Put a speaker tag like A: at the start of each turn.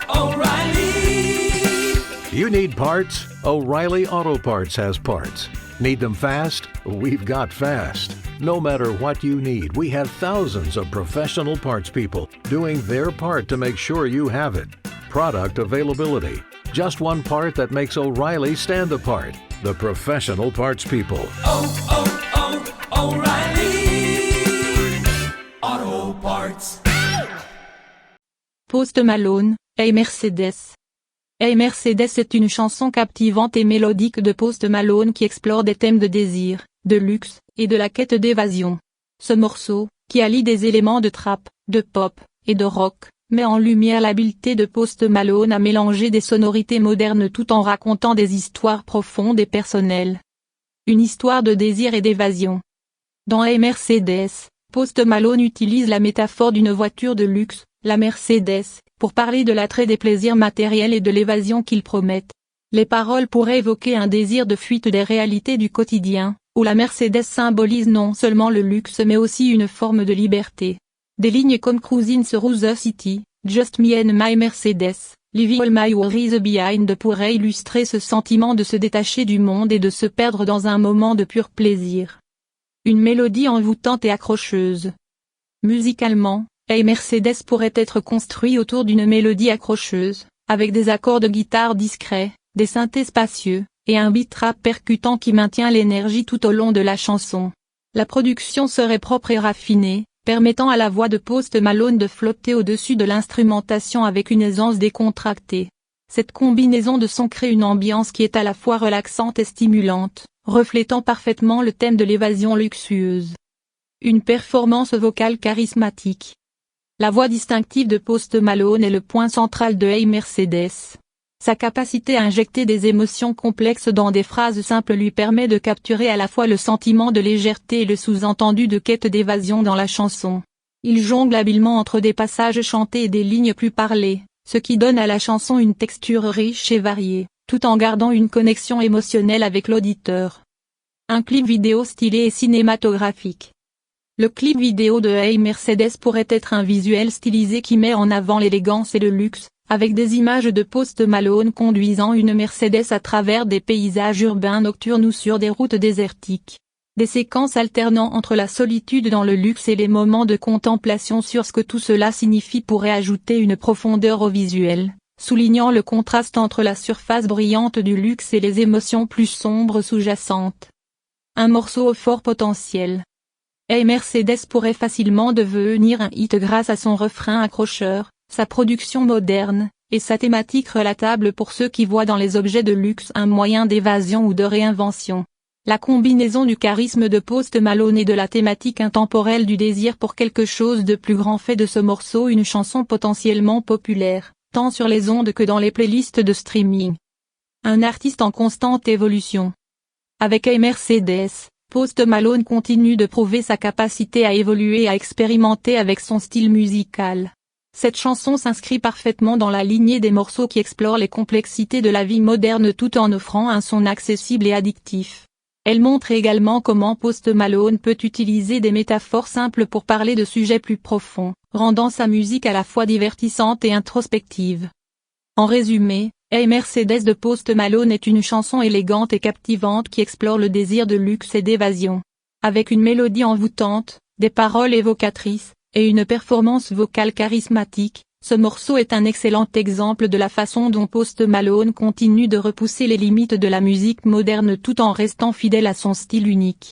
A: O'Reilly.
B: You need parts? O'Reilly Auto Parts has parts. Need them fast? We've got fast. No matter what you need, we have thousands of professional parts people doing their part to make sure you have it. Product availability. Just one part that makes O'Reilly stand apart. The professional parts people.
A: O'Reilly Auto Parts.
C: Post Malone, Hey Mercedes. Hey Mercedes est une chanson captivante et mélodique de Post Malone qui explore des thèmes de désir, de luxe, et de la quête d'évasion. Ce morceau, qui allie des éléments de trap, de pop, et de rock, met en lumière l'habileté de Post Malone à mélanger des sonorités modernes tout en racontant des histoires profondes et personnelles. Une histoire de désir et d'évasion. Dans Hey Mercedes, Post Malone utilise la métaphore d'une voiture de luxe, la Mercedes, pour parler de l'attrait des plaisirs matériels et de l'évasion qu'ils promettent. Les paroles pourraient évoquer un désir de fuite des réalités du quotidien, où la Mercedes symbolise non seulement le luxe mais aussi une forme de liberté. Des lignes comme Cruising through the City, Just Me and My Mercedes, Leaving All My Worries Behind pourraient illustrer ce sentiment de se détacher du monde et de se perdre dans un moment de pur plaisir. Une mélodie envoûtante et accrocheuse. Musicalement, Hey Mercedes pourrait être construit autour d'une mélodie accrocheuse, avec des accords de guitare discrets, des synthés spacieux, et un beat rap percutant qui maintient l'énergie tout au long de la chanson. La production serait propre et raffinée, permettant à la voix de Post Malone de flotter au-dessus de l'instrumentation avec une aisance décontractée. Cette combinaison de sons crée une ambiance qui est à la fois relaxante et stimulante, reflétant parfaitement le thème de l'évasion luxueuse. Une performance vocale charismatique. La voix distinctive de Post Malone est le point central de Hey Mercedes. Sa capacité à injecter des émotions complexes dans des phrases simples lui permet de capturer à la fois le sentiment de légèreté et le sous-entendu de quête d'évasion dans la chanson. Il jongle habilement entre des passages chantés et des lignes plus parlées, ce qui donne à la chanson une texture riche et variée, tout en gardant une connexion émotionnelle avec l'auditeur. Un clip vidéo stylé et cinématographique. Le clip vidéo de Hey Mercedes pourrait être un visuel stylisé qui met en avant l'élégance et le luxe, avec des images de Post Malone conduisant une Mercedes à travers des paysages urbains nocturnes ou sur des routes désertiques. Des séquences alternant entre la solitude dans le luxe et les moments de contemplation sur ce que tout cela signifie pourraient ajouter une profondeur au visuel, soulignant le contraste entre la surface brillante du luxe et les émotions plus sombres sous-jacentes. Un morceau au fort potentiel. Hey Mercedes pourrait facilement devenir un hit grâce à son refrain accrocheur, sa production moderne, et sa thématique relatable pour ceux qui voient dans les objets de luxe un moyen d'évasion ou de réinvention. La combinaison du charisme de Post Malone et de la thématique intemporelle du désir pour quelque chose de plus grand fait de ce morceau une chanson potentiellement populaire, tant sur les ondes que dans les playlists de streaming. Un artiste en constante évolution. Avec Hey Mercedes, Post Malone continue de prouver sa capacité à évoluer et à expérimenter avec son style musical. Cette chanson s'inscrit parfaitement dans la lignée des morceaux qui explorent les complexités de la vie moderne tout en offrant un son accessible et addictif. Elle montre également comment Post Malone peut utiliser des métaphores simples pour parler de sujets plus profonds, rendant sa musique à la fois divertissante et introspective. En résumé, Hey Mercedes de Post Malone est une chanson élégante et captivante qui explore le désir de luxe et d'évasion. Avec une mélodie envoûtante, des paroles évocatrices, et une performance vocale charismatique, ce morceau est un excellent exemple de la façon dont Post Malone continue de repousser les limites de la musique moderne tout en restant fidèle à son style unique.